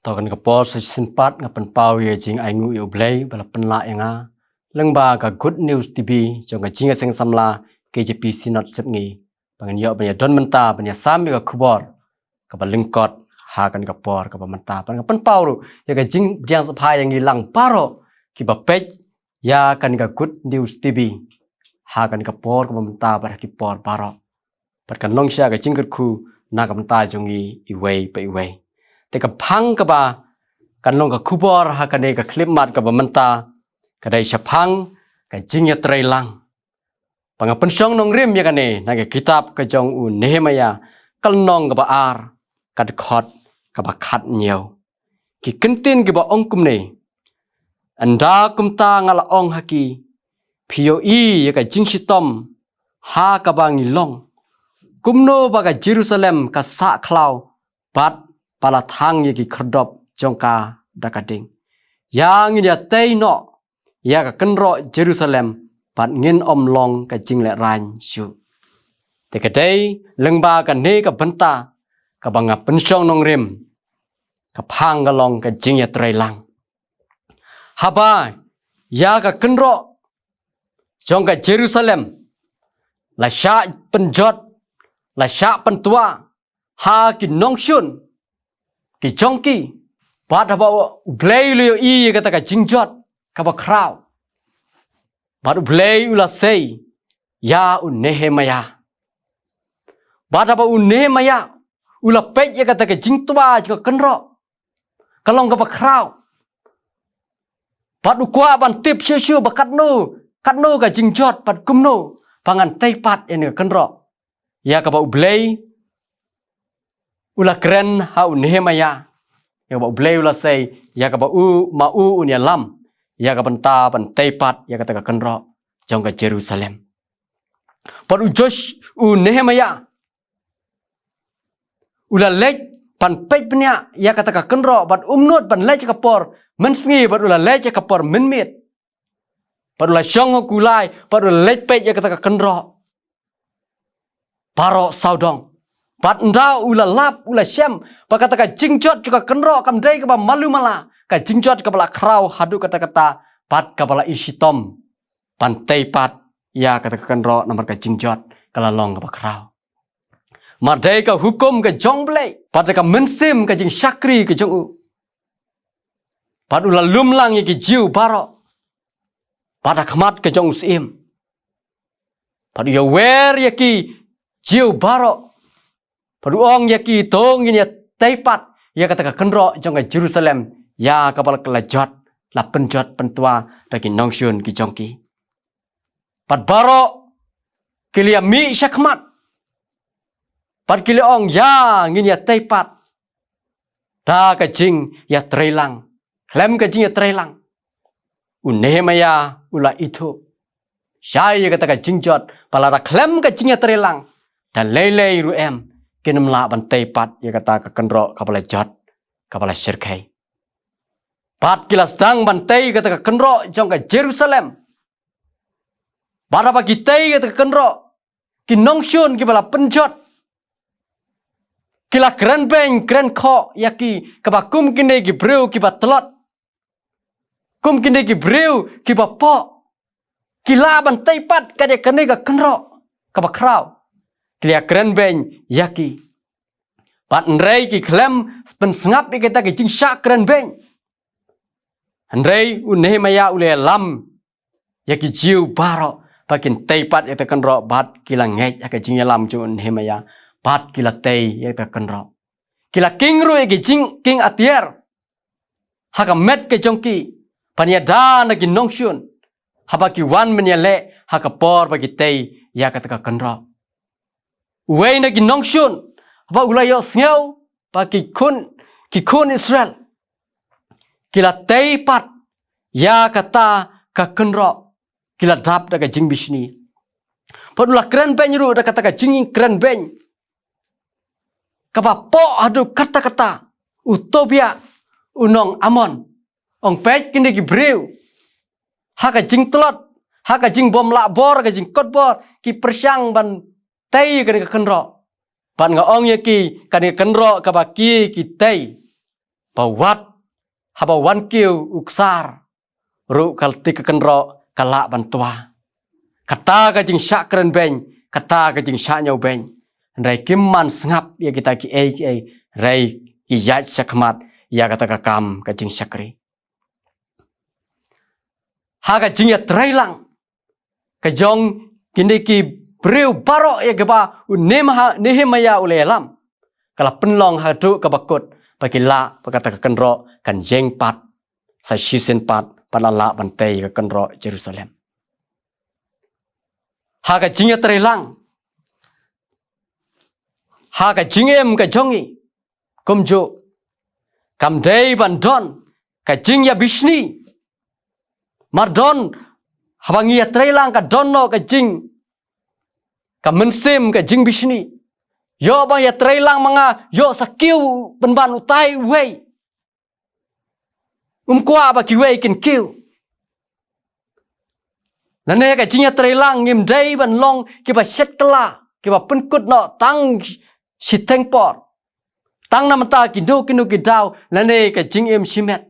Tokan ka pol sa sinpat nga penpau ye jing aingu yo blay bala penla yang lengba ka Good News TV jong ka jinga sing samla KJP Sinot sepngi pangan yo banya don menta banya sami ka kubor ka balengkot ha kan ka por ka menta pan ka penpau ru ya ka jing jang sapai yang hilang paro ki ba pej ya kan ka Good News TV ha kan ka por ka menta bar ki por paro par kan long sha ka jing ku na ka menta jong iwei pa iwei te ka phang ka ba kan long ka kubor ha kan ka klip mat ka ba menta ka dai shapang ka jing ya trailang panga pensong nong rim ya kan na ka kitab ka jong u Nehemia kal nong ka ba ar ka khot ka ba khat nhiều ki kentin ka ba ong kum ne anda kum ta ngala ong haki phio i ya ka jing shitom ha ka ba ngilong kumno ba ka Jerusalem ka sa klau bat pala thang ye ki khrdop jongka dakading yang ya tei no ya ka kenro Jerusalem pat ngin long ka jing le ran shu te ka dei lengba ka ne ka benta ka banga pensong nong rim ka phang ga long ka jing ya trailang haba ya ka kenro jongka Jerusalem la sha penjot la sha pentua ha ki nong shun ki jongki bat haba blay lu i kata ka jingjot ka ba kraw bat blay ula sei ya u Nehemia bat haba u Nehemia ula pej ya kata ka jingtua ka kenro kalong ka ba kraw bat u kwa ban tip shu ba katno ka jingjot pat kumno pangan tei pat en ka kenro ya ka ba blay ula keren ha u Nehemia ya ba blay ula sei ya ka ba u ma u nya lam ya ka benta ban teipat ya ka ta kenro jong ka Jerusalem par u Josh u Nehemia ula lej pan pej pnya ya ka ta kenro bat umnot ban lej ka por mensngi bat ula lej ka por menmit par ula shong kulai par ula lej pej ya ka ta kenro paro saudong pat nda ula lap ula shem pakata ka jingjot juga kenro kam dei ka ba malu mala ka jingjot ka bala kraw hadu kata pat ka bala isitom pantai pat ya kata ka kenro nomor ka jingjot kala long ka ba kraw madai ka hukum ka jong blai pat ka mensim ka jing syakri ka jong u pat ula lumlang ye ki jiu baro pat khmat ka jong sim pat ya wer ye ki jiu baro Paduong ya ki tong ini teipat ya kata ka kenro jong ka Jerusalem ya kapal kelajot la penjot pentua daki nongshun ki jongki pat baro kilia mi syakmat pat kiliong ya ngin ya teipat da ka jing ya trailang klem ka jing ya trailang u Nehemia ula itu syai ya kata ka jingjot palara klem ka jing ya trailang dan lele ruem kinem la ban teipat ya kata ka kenro kapala jot kapala syirkai pat kilas dang ban tei kata ka kenro jong ka Jerusalem barapa kitei kata ka kenro ki nongshun ki bala penjot kila kren beng kren kho yaki ka ba kum kinde ki breu ki ba telot kum kinde ki breu ki ba po kila ban teipat ka de kene ka kenro ka ba kraw klia keren beng yaki pat nrei ki klem pensengap kita ki jing syak keren beng nrei u Nehemia ule lam yaki jiu baro pakin teipat ya kenro bat kila ngej ya jing lam ju Nehemia bat kila tei ya kenro kila kingru ya jing king atier haka met ke jongki pania da na ki nongshun haba ki wan menyale haka por bagi tei ya kata kenro Wei na ginongshun ba ulayo sngew pa ki kun Israel kila teipat ya kata ka kenro kila dap da ka jing bisni padula keren ben ru da kata ka jing keren ben ka ba po adu kata utopia unong amon ong pej kinde ki breu ha ka jing telot ha ka jing bom la bor ka jing kot bor ki persyang ban tei ka kenro pan nga ong yaki kan kenro ka baki ki tei bawat habawan kiu uksar ru kalti kekenro kalak bantua kata ka jing syak keren beng kata ka jing syak nyau beng rai kimman sengap ya kita ki rai ki yat sakmat ya kata ka kam ka jing syakri ha ka jing ya trailang ka jong kini ki breu barok ya geba Nehemia ulelam kala penlong hadu ka bakut bagi la pakata ka kenro kan jeng pat sa shisen pat palala bantai ka kenro Jerusalem ha ka jing ya trailang ha ka jingem ka jongi kumjo kam dei bandon ka jing ya bishni mardon habangi ya trailang ka donno ka jing ka mensim ka jing bishni yo bang ya trailang manga yo sakiu benban utai wei kwa ba ki wei kin kiu nane ka jing ya trailang ngim dei ban long ki ba set kala ki ba penkut no tang siteng por tang na mata kinu ki dau nane ka jing em simet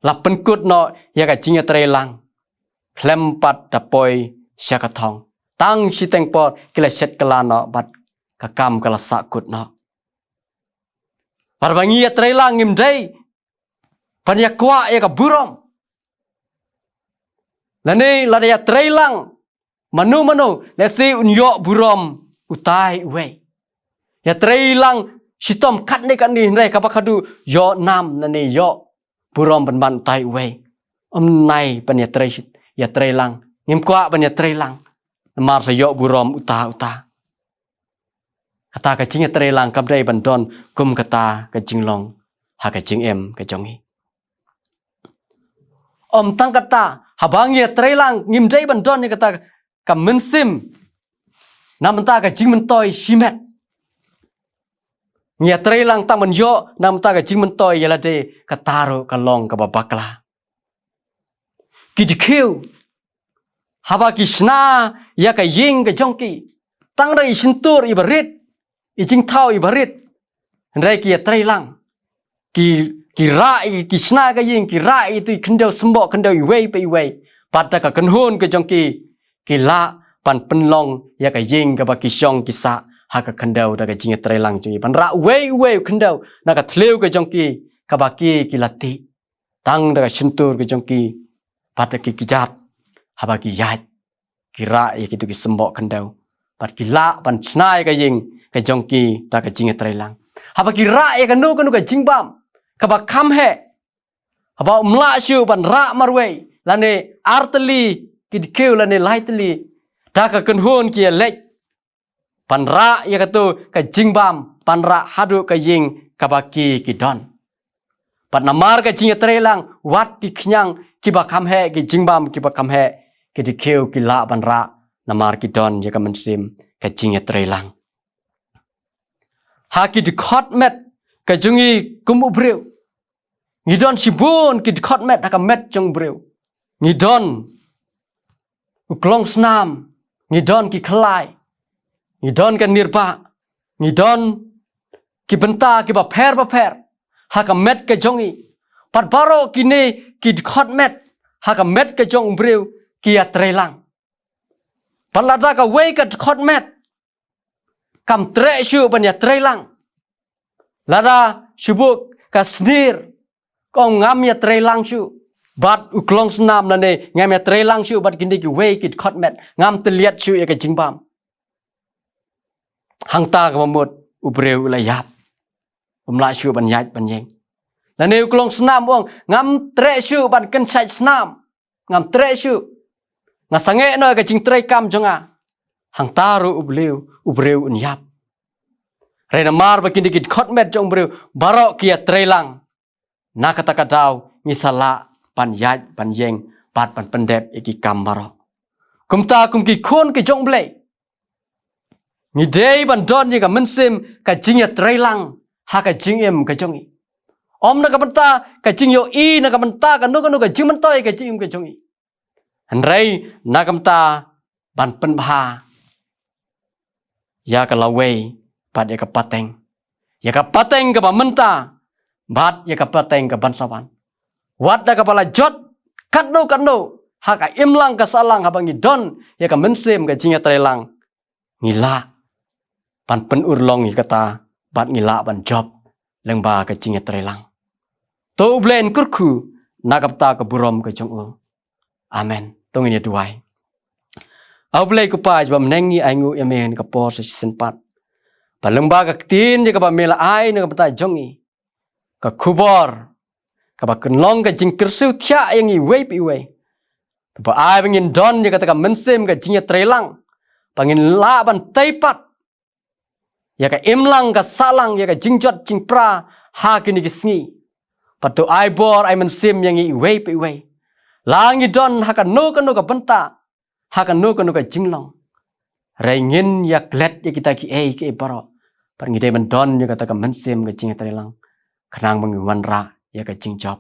la penkut no ya ka jing ya trailang klempat dapoi syakatong tang siteng por kila set kala no bat kakam kala sakut no parbangi ya trailang ngim dei pan ya kwa ya ka burom lane la ya trailang manu lesi unyo burom utai we ya trailang sitom kat ni rai kapakadu yo nam nane yo burom ban utai we nai pan ya trailang ngim kwa pan ya trailang mar sa yo burom uta kata ka jing ya trailang kam dai bandon kum kata ka jinglong ha ka jing em ka jongi tang kata habang ya trailang ngim dai bandon ni kata ka mensim namta ka jing mentoi simet ya trailang ta men yo namta ka jing mentoi yala de kataro kalong ka babakla kidikeu haba kisna ya ka ying ka jongki tang rai sintur ibarit ijing thau ibarit rai ki ya trailang ki rai kisna ka ying ki rai tu kendau sembo kendau iwei pe iwei pada ka kenhun ka jongki ki la pan penlong ya ka ying ka ba ki syong ki sa ha ka kendau da ka jing ya trailang cui pan ra wei kendau na ka thleu ka jongki ka ba ki lati tang da ka sintur ka jongki pada ki kijat haba ki yat kira ya kitu ki sembok kendau pat kila pan snai ka ying ka jongki ta ka jing trailang haba kira ya kanu ka jingbam ka ba kham he haba umla shu pan ra marwei lane artli ki dikeu lane lightly ta ka kenhun ki lek pan ra ya katu ka jingbam pan ra hadu ka ying ka ba ki don pat namar ka jing trailang wat ki knyang ki ba kham he ki jingbam ki ba kham he ki dikeu ki la ban ra namar ki don ya ka mensim ka jing trailang ha ki dikhot met ka jungi kumu breu ngidon sibun ki dikhot met ka met jong breu ngidon uklong snam ngidon ki khlai ngidon ka nirba ngidon ki benta ki ba pher ha ka met ka jongi pat baro kini ki dikhot met ha ka met ka jong breu ki ya trailang palada ka wei ka dikhot met kam tre shu ban ya trailang lada shubuk ka snir kong ngam ya trailang shu bat uklong snam nane ngam ya trailang shu bat kini ki wei ki dikhot met ngam teliat shu ya ka jingbam hangta ka mamut ubreu layap umla shu ban yat ban yeng nane uklong snam ong ngam tre shu ban ken sai snam ngam tre shu ngasange no ka jing tre kam jonga hangtaru ubreu unyap rena mar bakindi ki khot met jong breu barok kia trailang na kata kadau misala pan yat pan yeng pat pan pendep iki kam barok kumta kum ki khon ki jong blei ni dei ban don ni ka mensim ka jing ya trailang ha ka jing em ka jongi om na ka penta ka jing yo i na ka penta ka no ka jing mentoi ka jing ka jongi hanrei na kamta ban pen bha ya ka lawei pada ka pateng ya ka pateng ka ba menta bat ya ka pateng ka bansawan wat da ka pala jot kadno haka imlang ka salang habang idon ya ka mensem ka jinga trelang ngila pan penurlong kata bat ngila ban job lengba ka jinga trelang to blen kurku nagapta ka burom ka jong amen tongin ya duai au blai ku pa ba menengi aingu ya men ka pos senpat palengba ka tin je ka ba mela ai na ka jongi ka kubor ka ba kenlong ka jingkersu tia yang i wei pi wei ba ai bangin don je ka mensem ka jinga trelang pangin la ban taipat ya ka imlang ka salang ya ka jingjot jingpra ha kini kisngi patu ai bor ai mensem yang i wei pi wei langi don ha ka no ka benta ha ka no ka jinglong rengin ya klet ya kita ki ke baro pangin de men don ya ka mensem ka jinga trelang kenang menguan ra ya ka jingjob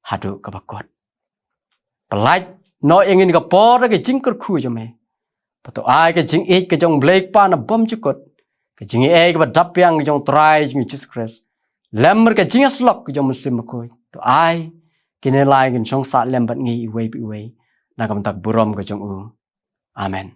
hadu ka bakot pelaj no ingin ka por ka jingkur khu jome pato ai ka jing e ka jong blake pa na bom chukot ka jing e ka dap yang jong try jing Jesus Christ lemmer ka jing slok ka jong musim ko to ai kine lai kin song sa lem bat ngi wei bi wei na kam tak burom ka jong amen